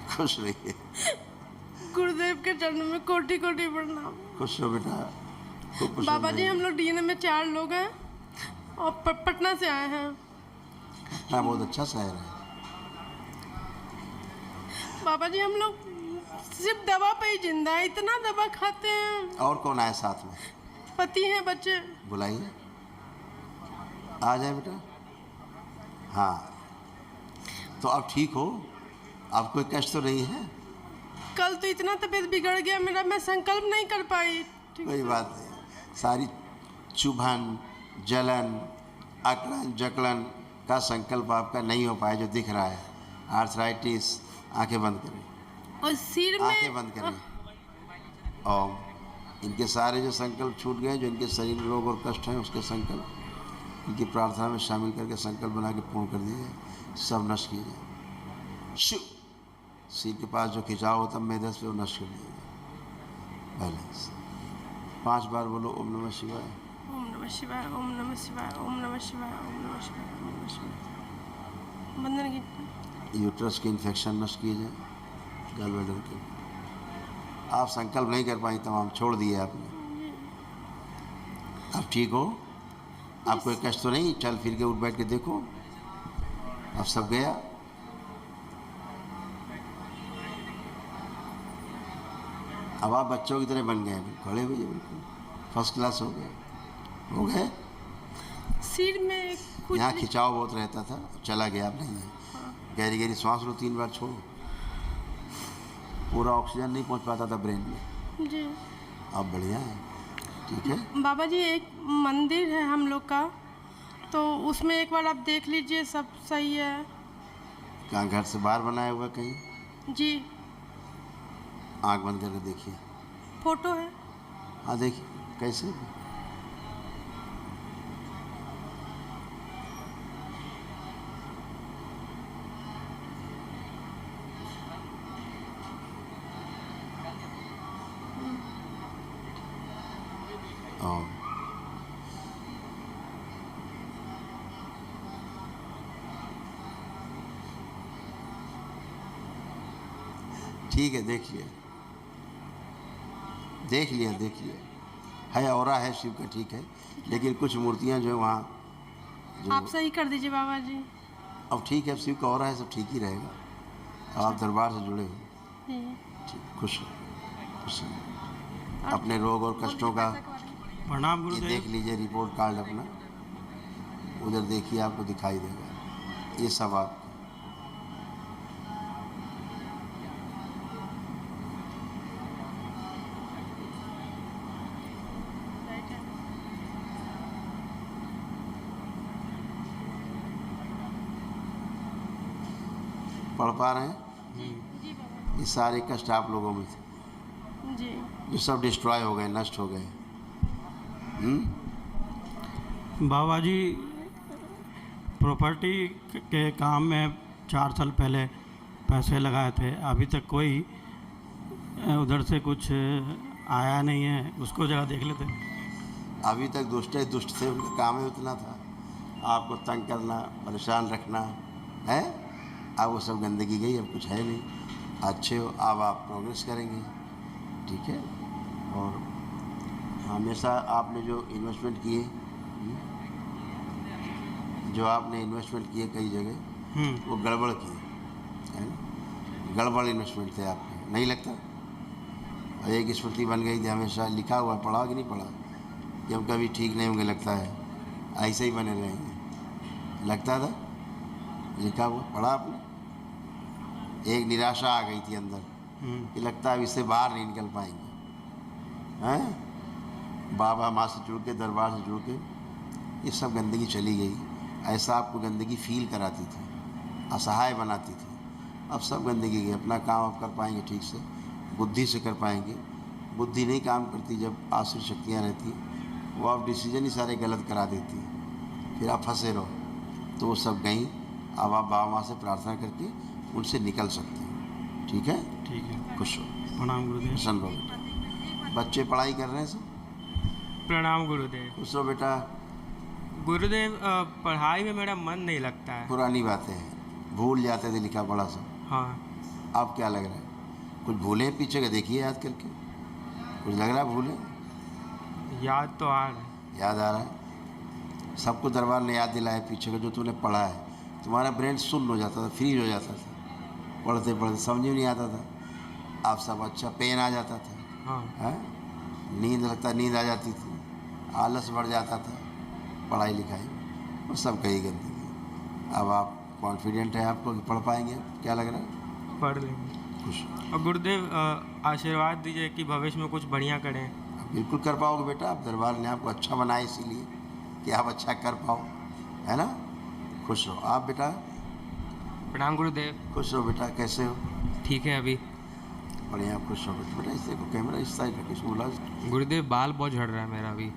खुश रहिए। गुरुदेव के चरणों में कोटि कोटि प्रणाम। खुश हो बेटा, खूब खुश बाबा जी रहिए। हम लोग डीएनए में 4 लोग हैं और पटना से आए हैं। पटना बहुत अच्छा शहर है। बाबा जी हम लोग सिर्फ दवा पे ही जिंदा है, इतना दवा खाते हैं। और कौन आए साथ में? पति हैं, बच्चे। बुलाइए, आ जाए बेटा। हाँ, तो आप ठीक हो? आप कोई कष्ट तो नहीं है? कल तो इतना तबीयत बिगड़ गया मेरा, मैं संकल्प नहीं कर पाई। कोई बात नहीं, सारी चुभन, जलन, अकड़न जकड़न का संकल्प आपका नहीं हो पाया जो दिख रहा है। आर्थराइटिस, आंखें बंद करें, और सिर में आंखें बंद करें। और इनके सारे जो संकल्प छूट गए, जो इनके शरीर में रोग और कष्ट हैं, उसके संकल्प इनकी प्रार्थना में शामिल करके संकल्प बना के पूर्ण कर दिए, सब नष्ट किए जाए। शिव, सिर के पास जो खिंचाव होता है मेदस पे, वो नष्ट कर दिया जाए। बैलेंस 5 बार बोलो ओम नमः शिवाय। ओम नमः शिवाय, ओम नमः शिवाय, ओम नमः शिवाय, ओम नमः शिवाय, ओम नमः शिवाय। बंधन की यूट्रस के इन्फेक्शन नष्ट किए जाए, गलब्लैडर के। आप संकल्प नहीं कर पाई, तमाम छोड़ दिए आपने। आप ठीक हो? आप कोई कष्ट तो नहीं? चल फिर के उठ बैठ के देखो, अब सब गया। अब आप बच्चों की तरह बन गए, खड़े हुए बिल्कुल फर्स्ट क्लास हो गए। सिर में कुछ यहाँ खिंचाव बहुत रहता था, चला गया, अब नहीं है। गहरी गहरी सांस लो, 3 बार छोड़ो। पूरा ऑक्सीजन नहीं पहुँच पाता था ब्रेन में, जी। अब बढ़िया है, ठीक है। बाबा जी एक मंदिर है हम लोग का, तो उसमें एक बार आप देख लीजिए, सब सही है। कहाँ, घर से बाहर बनाया हुआ कहीं? जी, आँख बंद करके देखिए। फोटो है। हाँ देखिए कैसे। और ठीक है, देख लिया है, औरा है शिव का, ठीक है। लेकिन कुछ मूर्तियां जो है वहाँ जो आप सही कर दीजिए बाबा जी। अब ठीक है, शिव का औरा है, सब ठीक ही रहेगा। अब आप दरबार से जुड़े हो, जी। ठीक, खुश हो। अपने रोग और कष्टों का प्रणाम ये गुरुदेव। देख लीजिए, रिपोर्ट कार्ड अपना उधर देखिए, आपको दिखाई देगा ये सब। आप पढ़ पा रहे हैं? जी बाबा ये सारे कष्ट आप लोगों में थे, जी। जो सब डिस्ट्रॉय हो गए, नष्ट हो गए। बाबा जी प्रॉपर्टी के काम में 4 साल पहले पैसे लगाए थे, अभी तक कोई उधर से कुछ आया नहीं है, उसको ज़रा देख लेते। अभी तक दुष्ट थे, उनका काम ही उतना था, आपको तंग करना, परेशान रखना है। अब वो सब गंदगी गई, अब कुछ है नहीं। अच्छे हो, अब आप प्रोग्रेस करेंगे, ठीक है। और हमेशा आपने जो इन्वेस्टमेंट किए, कई जगह वो गड़बड़ किए, है ना? गड़बड़ इन्वेस्टमेंट थे आपके, नहीं लगता? और एक स्मृति बन गई थी, हमेशा लिखा हुआ, पढ़ा कि नहीं पढ़ा? जब कभी ठीक नहीं होंगे, लगता है ऐसे ही बने रहेंगे, लगता था, लिखा हुआ पढ़ा आपने? एक निराशा आ गई थी अंदर कि लगता है अब इससे बाहर नहीं निकल पाएंगे, हैं? बाबा माँ से जुड़ के, दरबार से जुड़ के ये सब गंदगी चली गई। ऐसा आपको गंदगी फील कराती थी, असहाय बनाती थी। अब सब गंदगी गई, अपना काम आप कर पाएंगे ठीक से, बुद्धि से कर पाएंगे। बुद्धि नहीं काम करती जब आसुरी शक्तियाँ रहती, वो आप डिसीजन ही सारे गलत करा देती, फिर आप फंसे रहो। तो वो सब गई। अब आप बाबा माँ से प्रार्थना करके उनसे निकल सकते हैं, ठीक है? ठीक है, खुश हो, प्रणाम गुरुदेव। प्रसन्न हो बेटा। बच्चे पढ़ाई कर रहे हैं सब? प्रणाम गुरुदेव। खुश हो बेटा। गुरुदेव पढ़ाई में मेरा मन नहीं लगता है। पुरानी बातें हैं, भूल जाते थे लिखा पढ़ा सब। हाँ। अब क्या लग रहा है? कुछ भूले पीछे का देखिए याद करके, कुछ लग रहा है भूले? याद तो आ रहा है। याद आ रहा है? सबको दरबार ने याद दिलाया पीछे का जो तूने पढ़ा है। तुम्हारा ब्रेन सुन्न हो जाता था, फ्रीज हो जाता था, पढ़ते पढ़ते समझ में नहीं आता था। आप सब अच्छा पेन आ जाता था, हाँ। है? नींद लगता, नींद आ जाती थी, आलस बढ़ जाता था पढ़ाई लिखाई में, वो सब कही गंदगी। अब आप कॉन्फिडेंट है आपको कि पढ़ पाएंगे? क्या लग रहा है? पढ़ लेंगे। खुश। और गुरुदेव आशीर्वाद दीजिए कि भविष्य में कुछ बढ़िया करें। बिल्कुल कर पाओगे बेटा, आप दरबार ने आपको अच्छा बनाया इसीलिए कि आप अच्छा कर पाओ, है ना? खुश रहो आप बेटा, प्रणाम गुरुदेव। खुश रहो बेटा। कैसे हो? ठीक है अभी। बढ़िया, खुश रहो बेटा। इस देखो कैमरा इस साइड रखो, इसको बुला। गुरुदेव बाल बहुत झड़ रहा है मेरा अभी।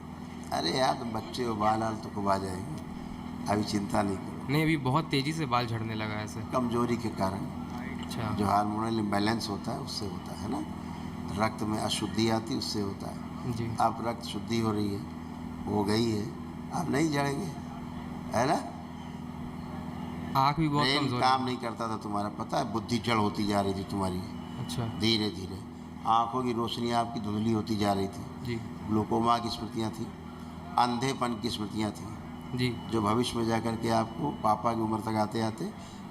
अरे यार तुम बच्चे हो, बाल आल तो खूब आ जाएंगे, अभी चिंता नहीं करो। नहीं, अभी बहुत तेज़ी से बाल झड़ने लगा है ऐसे। कमजोरी के कारण, अच्छा। जो हार्मोनल इम्बैलेंस होता है उससे होता है ना, रक्त में अशुद्धि आती है उससे होता है। जी। अब रक्त शुद्धि हो रही है, हो गई है, आप नहीं झड़ेंगे, है ना? आँख भी बहुत ब्रेन कमजोर काम है। नहीं करता था तुम्हारा, पता है? बुद्धि जड़ होती जा रही थी तुम्हारी अच्छा। धीरे धीरे, आंखों की रोशनी आपकी धुंधली होती जा रही थी, जी। ग्लूकोमा की स्मृतियाँ थी, अंधेपन की स्मृतियाँ थी, जी। जो भविष्य में जाकर के आपको पापा की उम्र तक आते आते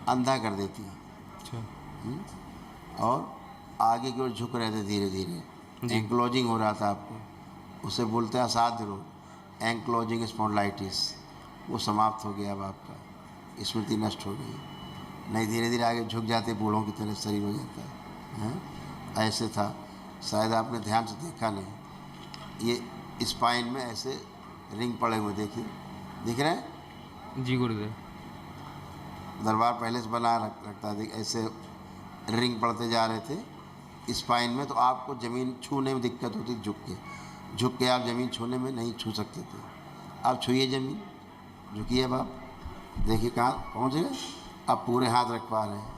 अंधा कर देती है। अच्छा। और आगे की ओर झुक रहे थे धीरे धीरे, एंक्लोजिंग हो रहा था आपको, उसे बोलते हैं असाध्य रोग, एंक्लोजिंग स्पॉन्डिलाइटिस, वो समाप्त हो गया। अब आपका स्मृति नष्ट हो गई, नहीं धीरे धीरे आगे झुक जाते, बूढ़ों की तरह शरीर हो जाता है, हैं? ऐसे था, शायद आपने ध्यान से देखा नहीं, ये स्पाइन में ऐसे रिंग पड़े हुए देखिए, दिख रहे हैं? जी गुरुदेव। दरबार पहले से बना रखता था, ऐसे रिंग पड़ते जा रहे थे स्पाइन में, तो आपको ज़मीन छूने में दिक्कत होती, झुक के आप ज़मीन छूने में नहीं छू सकते थे। आप छूइए ज़मीन, झुकिए, अब आप देखिए कहाँ पहुँच गए, आप पूरे हाथ रख पा रहे हैं,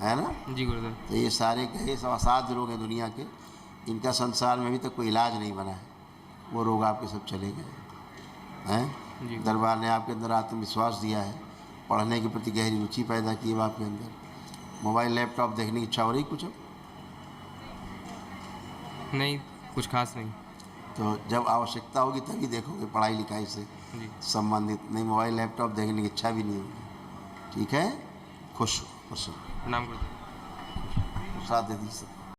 है ना? जी गुरुदेव। तो ये सारे कहे सब असाध्य रोग हैं दुनिया के, इनका संसार में अभी तक कोई इलाज नहीं बना है, वो रोग आपके सब चले गए हैं। दरबार ने आपके अंदर आत्मविश्वास दिया है, पढ़ने के प्रति गहरी रुचि पैदा की है आपके अंदर। मोबाइल लैपटॉप देखने की इच्छा हो रही कुछ? नहीं, कुछ खास नहीं। तो जब आवश्यकता होगी तभी देखोगे, पढ़ाई लिखाई से संबंधित, नहीं मोबाइल लैपटॉप देखने की इच्छा भी नहीं होगी। ठीक है, खुश हो, खुश हो। प्रणाम गुरुदेव। साथ दे दीजिए।